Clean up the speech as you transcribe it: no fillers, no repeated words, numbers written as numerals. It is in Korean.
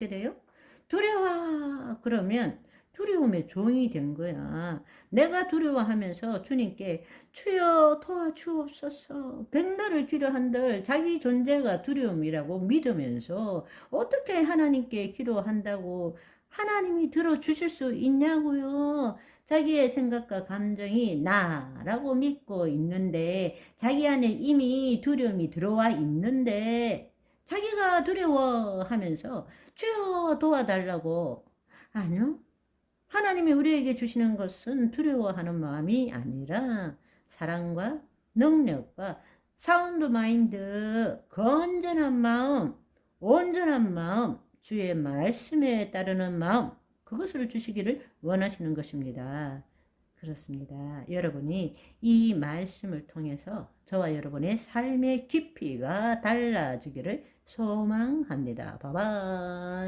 돼요? 두려워. 그러면 두려움의 종이 된 거야. 내가 두려워하면서 주님께 주여 도와주옵소서. 백날을 기도한들 자기 존재가 두려움이라고 믿으면서 어떻게 하나님께 기도한다고 하나님이 들어주실 수 있냐고요. 자기의 생각과 감정이 나라고 믿고 있는데 자기 안에 이미 두려움이 들어와 있는데 자기가 두려워하면서 주여 도와달라고. 아니요. 하나님이 우리에게 주시는 것은 두려워하는 마음이 아니라 사랑과 능력과 사운드 마인드, 건전한 마음, 온전한 마음, 주의 말씀에 따르는 마음, 그것을 주시기를 원하시는 것입니다. 그렇습니다. 여러분이 이 말씀을 통해서 저와 여러분의 삶의 깊이가 달라지기를 소망합니다. 바이바이.